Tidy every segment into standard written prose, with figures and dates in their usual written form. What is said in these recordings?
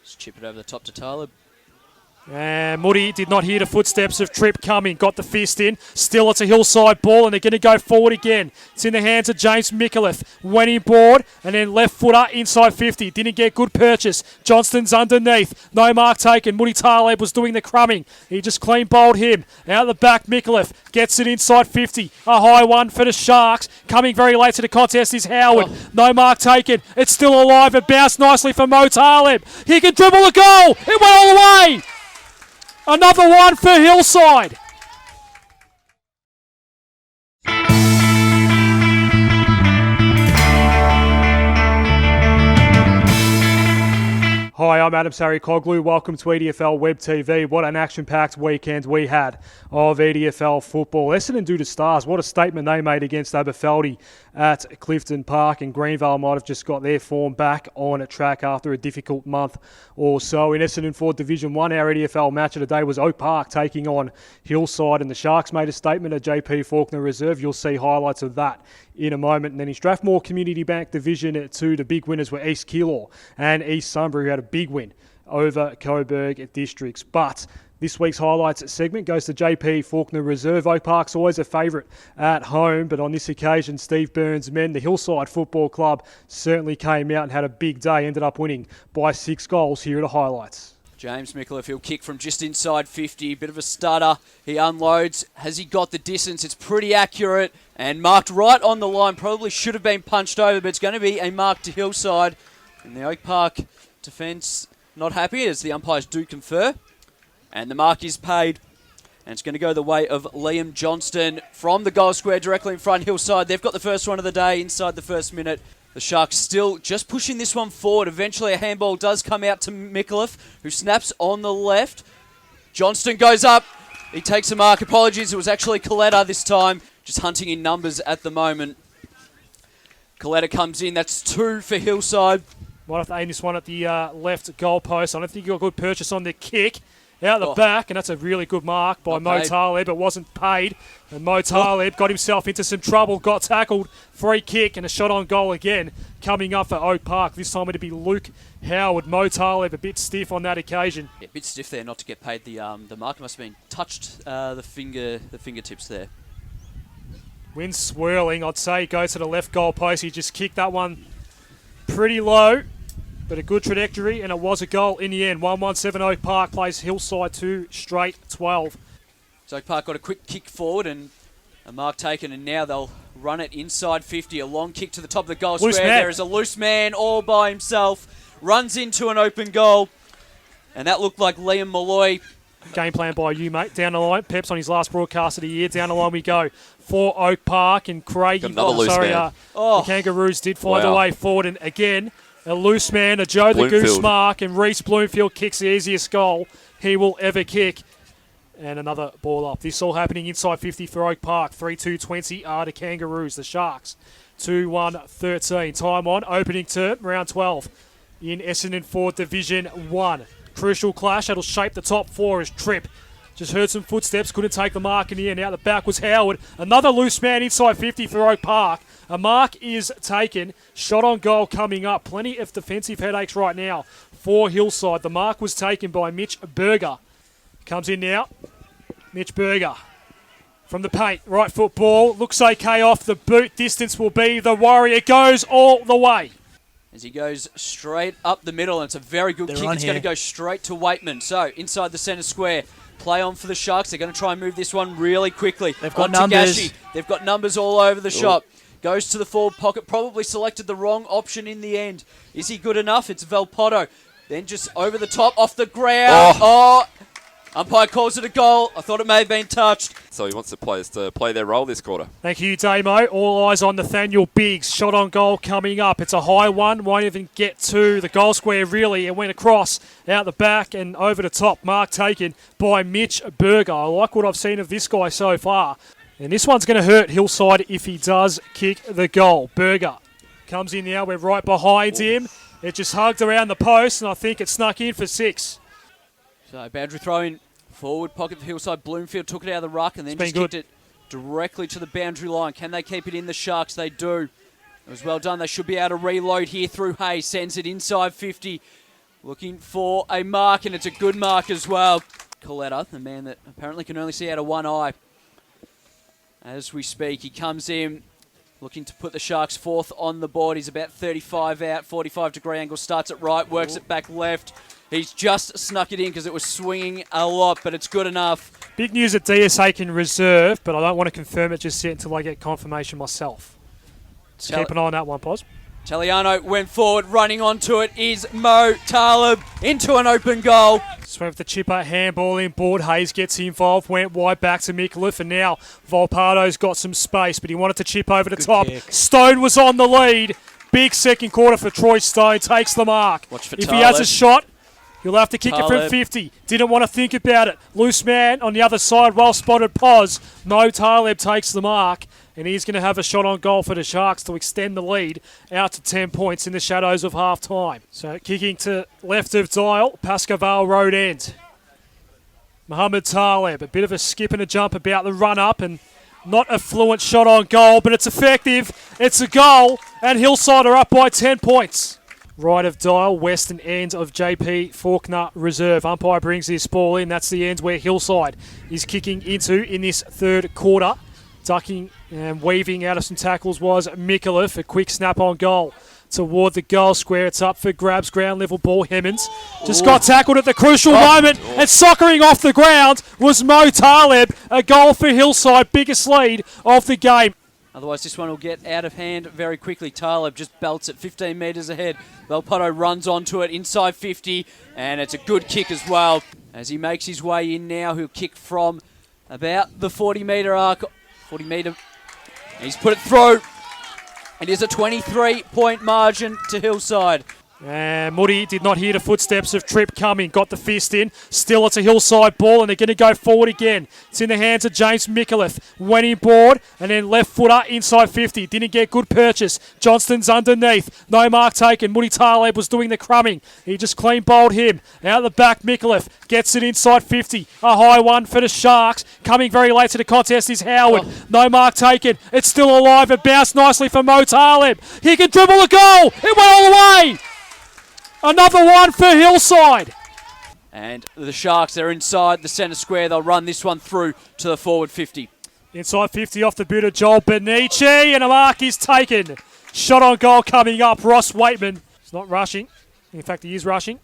Just chip it over the top to Tyler. And Moody did not hear the footsteps of Tripp coming. Got the fist in. Still, it's a Hillside ball, and they're going to go forward again. It's in the hands of James Micallef. Went in board, and then left footer inside 50. Didn't get good purchase. Johnston's underneath. No mark taken. Moody Taleb was doing the crumbing. He just clean bowled him. Out the back, Micallef gets it inside 50. A high one for the Sharks. Coming very late to the contest is Howard. No mark taken. It's still alive. It bounced nicely for Mo Taleb. He can dribble a goal. It went all the way. Another one for Hillside. Hi, I'm Adem Saricaoglu. Welcome to EDFL Web TV. What an action-packed weekend we had of EDFL football. Essendon do the Stars. What a statement they made against Aberfeldy at Clifton Park, and Greenvale might have just got their form back on a track after a difficult month or so. In Essendon Ford Division 1, our EDFL match of the day was Oak Park taking on Hillside, and the Sharks made a statement at JP Faulkner Reserve. You'll see highlights of that in a moment. And then in Strathmore Community Bank Division 2, the big winners were East Keilor and East Sunbury, who had a big win over Coburg Districts. But this week's highlights segment goes to JP Faulkner Reserve. Oak Park's always a favourite at home, but on this occasion, Steve Burns' men, the Hillside Football Club, certainly came out and had a big day, ended up winning by 6 goals. Here are the highlights. James Micallef, he'll kick from just inside 50. Bit of a stutter. He unloads. Has he got the distance? It's pretty accurate and marked right on the line. Probably should have been punched over, but it's going to be a mark to Hillside. And the Oak Park defence not happy, as the umpires do confer. And the mark is paid. And it's going to go the way of Liam Johnston from the goal square directly in front. Hillside, they've got the first one of the day inside the first minute. The Sharks still just pushing this one forward. Eventually a handball does come out to Micallef, who snaps on the left. Johnston goes up. He takes a mark. Apologies, it was actually Coletta this time. Just hunting in numbers at the moment. Coletta comes in. That's 2 for Hillside. Might have to aim this one at the left goal post. I don't think he got a good purchase on the kick. Out the back, and that's a really good mark by Mo Taleb. It wasn't paid, and Mo Taleb got himself into some trouble, got tackled, free kick, and a shot on goal again coming up for Oak Park. This time it'd be Luke Howard. Mo Taleb a bit stiff on that occasion. Yeah, a bit stiff there not to get paid the mark. Must have been touched the fingertips there. Wind swirling, I'd say. Goes to the left goal post. He just kicked that one pretty low, but a good trajectory, and it was a goal in the end. 1-1-7 Oak Park plays Hillside 2 straight 12. So Oak Park got a quick kick forward and a mark taken, and now they'll run it inside 50. A long kick to the top of the goal square. There is a loose man all by himself. Runs into an open goal, and that looked like Liam Malloy. Game plan by you, mate. Down the line. Pep's on his last broadcast of the year. Down the line we go for Oak Park, and Craigie. The Kangaroos did find a way forward, and again, a loose man, a Joe the Goose mark, and Reece Bloomfield kicks the easiest goal he will ever kick. And another ball up. This all happening inside 50 for Oak Park. 3-2-20 are the Kangaroos. The Sharks 2-1-13. Time on. Opening term, round 12 in Essendon Ford Division 1. Crucial clash. That'll shape the top 4 as Tripp just heard some footsteps, couldn't take the mark in the end. Out the back was Howard. Another loose man inside 50 for Oak Park. A mark is taken. Shot on goal coming up. Plenty of defensive headaches right now for Hillside. The mark was taken by Mitch Berger. Comes in now. Mitch Berger from the paint. Right foot ball. Looks okay off the boot. Distance will be the worry. It goes all the way. As he goes straight up the middle, and it's a very good kick. It's going to go straight to Waitman. So inside the centre square. Play on for the Sharks. They're going to try and move this one really quickly. They've got numbers. They've got numbers all over the shop. Goes to the forward pocket. Probably selected the wrong option in the end. Is he good enough? It's Valpoto. Then just over the top, off the ground. Umpire calls it a goal. I thought it may have been touched. So he wants the players to play their role this quarter. Thank you, Damo. All eyes on Nathaniel Biggs. Shot on goal coming up. It's a high one. Won't even get to the goal square, really. It went across, out the back and over the top. Mark taken by Mitch Berger. I like what I've seen of this guy so far. And this one's going to hurt Hillside if he does kick the goal. Berger comes in now. We're right behind him. It just hugged around the post, and I think it snuck in for 6. So boundary throw in forward pocket for Hillside. Bloomfield took it out of the ruck and then just kicked it directly to the boundary line. Can they keep it in? The Sharks, they do. It was well done. They should be able to reload here through Hayes. Sends it inside 50. Looking for a mark, and it's a good mark as well. Coletta, the man that apparently can only see out of one eye. As we speak, he comes in, looking to put the Sharks fourth on the board. He's about 35 out, 45-degree angle, starts it right, works it back left. He's just snuck it in because it was swinging a lot, but it's good enough. Big news that DSA can reserve, but I don't want to confirm it just yet until I get confirmation myself. So keep an eye on that one, Pos. Taliano went forward, running onto it is Mo Talib into an open goal. Swing with the chipper, handball in, Board Hayes gets involved, went wide back to Mikulic, and now Volpado's got some space, but he wanted to chip over the top. Kick. Stone was on the lead. Big second quarter for Troy Stone, takes the mark. Watch for if Talib. He has a shot, he'll have to kick it from 50. Didn't want to think about it. Loose man on the other side, well spotted Pos. Mo Talib takes the mark. And he's going to have a shot on goal for the Sharks to extend the lead out to 10 points in the shadows of half-time. So kicking to left of Dial, Pascoe Vale Road end. Mohamed Taleb, a bit of a skip and a jump about the run-up and not a fluent shot on goal, but it's effective. It's a goal, and Hillside are up by 10 points. Right of Dial, western end of JP Faulkner Reserve. Umpire brings this ball in. That's the end where Hillside is kicking into in this third quarter. Ducking and weaving out of some tackles was Mikulic. A quick snap on goal toward the goal square. It's up for grabs, ground level ball. Hemmons just got tackled at the crucial moment, and soccering off the ground was Mo Talib. A goal for Hillside, biggest lead of the game. Otherwise, this one will get out of hand very quickly. Talib just belts it 15 metres ahead. Valpardo runs onto it inside 50, and it's a good kick as well. As he makes his way in now, he'll kick from about the 40-metre arc. 40 metre. And he's put it through. It is a 23-point margin to Hillside. And Moody did not hear the footsteps of Tripp coming. Got the fist in. Still it's a Hillside ball, and they're going to go forward again. It's in the hands of James Mikulic. Went in board, and then left footer inside 50. Didn't get good purchase. Johnston's underneath. No mark taken. Moody Taleb was doing the crumbing. He just clean bowled him. Out the back, Mikulic gets it inside 50. A high one for the Sharks. Coming very late to the contest is Howard. No mark taken. It's still alive. It bounced nicely for Mo Taleb. He can dribble a goal. It went all the way. Another one for Hillside. And the Sharks, they're inside the centre square. They'll run this one through to the forward 50. Inside 50 off the boot of Joel Benici, and a mark is taken. Shot on goal coming up. Ross Waitman. He's not rushing. In fact, he is rushing,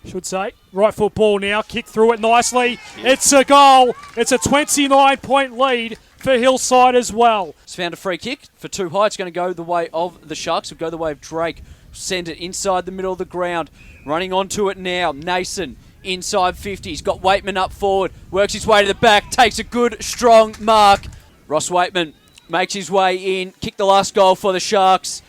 should say. Right foot ball now. Kick through it nicely. It's a goal. It's a 29-point lead for Hillside as well. He's found a free kick for too high. It's going to go the way of the Sharks. It'll go the way of Drake. Send it inside the middle of the ground. Running onto it now. Nason inside 50. He's got Waitman up forward. Works his way to the back. Takes a good, strong mark. Ross Waitman makes his way in. Kicked the last goal for the Sharks.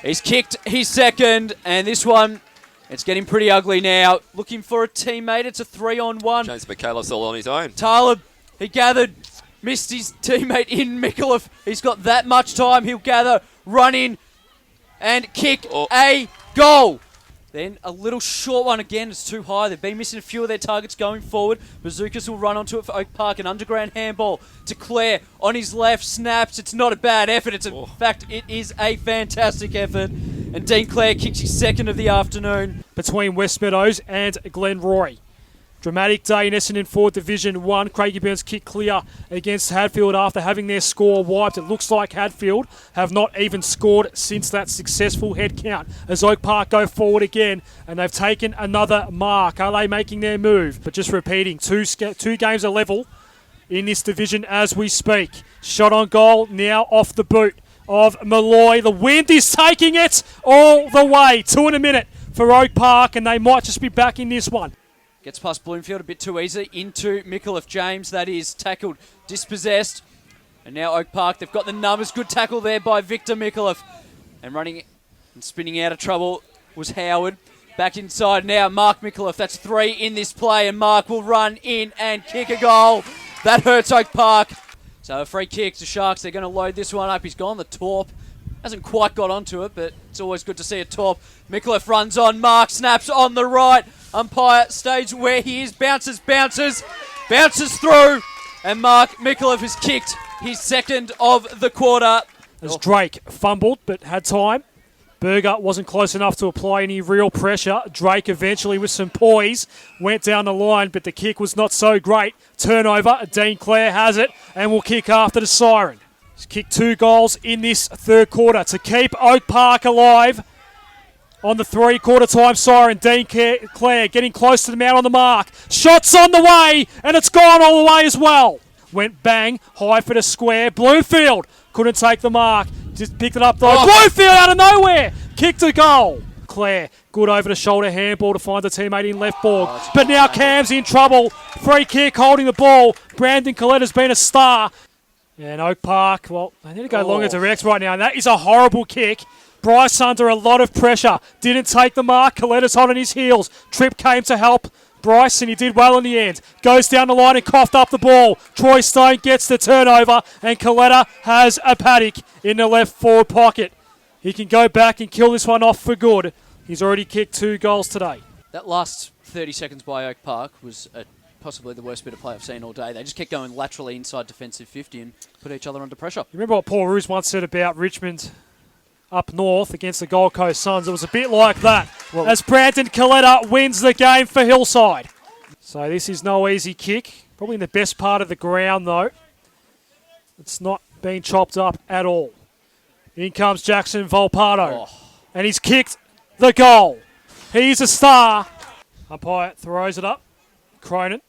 He's kicked his second. And this one, it's getting pretty ugly now. Looking for a teammate. It's a 3-on-1. James McCallum all on his own. Talib, he gathered. Missed his teammate in Mikulic. He's got that much time. He'll gather, run in, and kick a goal. Then a little short one again. It's too high. They've been missing a few of their targets going forward. Bazookas will run onto it for Oak Park. An underground handball to Clare on his left. Snaps. It's not a bad effort. In fact, it is a fantastic effort. And Dean Clare kicks his second of the afternoon. Between West Meadows and Glenroy. Dramatic day in Essendon Ford Division 1. Craigie Burns kick clear against Hadfield after having their score wiped. It looks like Hadfield have not even scored since that successful head count as Oak Park go forward again, and they've taken another mark. Are they making their move? But just repeating, two games are level in this division as we speak. Shot on goal now off the boot of Malloy. The wind is taking it all the way. 2 in a minute for Oak Park, and they might just be back in this one. Gets past Bloomfield a bit too easy. Into Mikulic James. That is tackled, dispossessed. And now Oak Park, they've got the numbers. Good tackle there by Victor Mikulic. And running and spinning out of trouble was Howard. Back inside now, Mark Mikulic. That's 3 in this play, and Mark will run in and kick a goal. That hurts Oak Park. So a free kick to Sharks. They're going to load this one up. He's gone the torp. Hasn't quite got onto it, but it's always good to see a torp. Mikulic runs on. Mark snaps on the right. Umpire stays where he is. Bounces through. And Mark Mikulic has kicked his second of the quarter. As Drake fumbled but had time. Berger wasn't close enough to apply any real pressure. Drake eventually with some poise went down the line, but the kick was not so great. Turnover, Dean Clare has it and will kick after the siren. He's kicked 2 goals in this third quarter to keep Oak Park alive. On the 3-quarter time siren, Dean Clare getting close to the man on the mark. Shots on the way, and it's gone all the way as well. Went bang, high for the square. Bloomfield couldn't take the mark. Just picked it up though. Oh. Bloomfield out of nowhere. Kicked a goal. Clare, good over the shoulder handball to find the teammate in left board. But now Cam's in trouble. Free kick holding the ball. Brandon Coletta's been a star. And Oak Park, well, they need to go longer directs right now. And that is a horrible kick. Bryce under a lot of pressure. Didn't take the mark. Coletta's hot on his heels. Tripp came to help Bryce, and he did well in the end. Goes down the line and coughed up the ball. Troy Stone gets the turnover, and Coletta has a paddock in the left forward pocket. He can go back and kill this one off for good. He's already kicked 2 goals today. That last 30 seconds by Oak Park was possibly the worst bit of play I've seen all day. They just kept going laterally inside defensive 50 and put each other under pressure. You remember what Paul Roos once said about Richmond up north against the Gold Coast Suns? It was a bit like that, as Brandon Coletta wins the game for Hillside. So this is no easy kick. Probably in the best part of the ground, though. It's not been chopped up at all. In comes Jackson Volpato, and he's kicked the goal. He's a star. Umpire throws it up. Cronin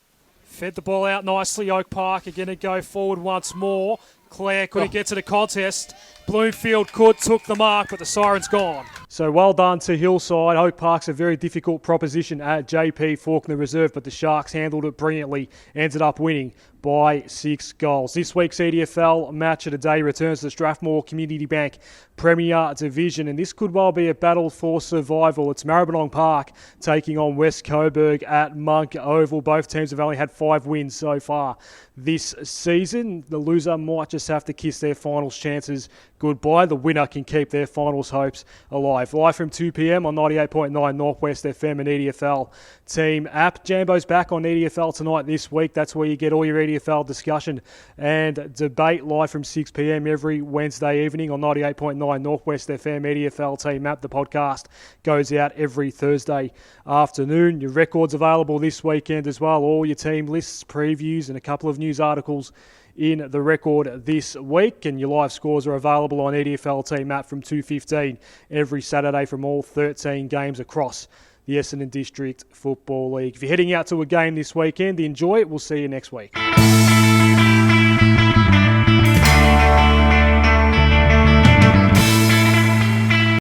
fed the ball out nicely. Oak Park are going to go forward once more. Clare couldn't get to the contest. Bloomfield took the mark, but the siren's gone. So well done to Hillside. Oak Park's a very difficult proposition at JP Faulkner Reserve, but the Sharks handled it brilliantly, ended up winning by 6 goals. This week's EDFL match of the day returns to the Strathmore Community Bank Premier Division, and this could well be a battle for survival. It's Maribyrnong Park taking on West Coburg at Monk Oval. Both teams have only had 5 wins so far this season. The loser might just have to kiss their finals chances goodbye. The winner can keep their finals hopes alive. Live from 2 p.m. on 98.9 Northwest FM and EDFL team app. Jambo's back on EDFL tonight this week. That's where you get all your EDFL discussion and debate live from 6 p.m. every Wednesday evening on 98.9 Northwest FM EDFL team app. The podcast goes out every Thursday afternoon. Your records available this weekend as well. All your team lists, previews, and a couple of news articles in the record this week, and your live scores are available on EDFL team app from 2:15 every Saturday from all 13 games across the Essendon District Football League. If you're heading out to a game this weekend, enjoy it. We'll see you next week.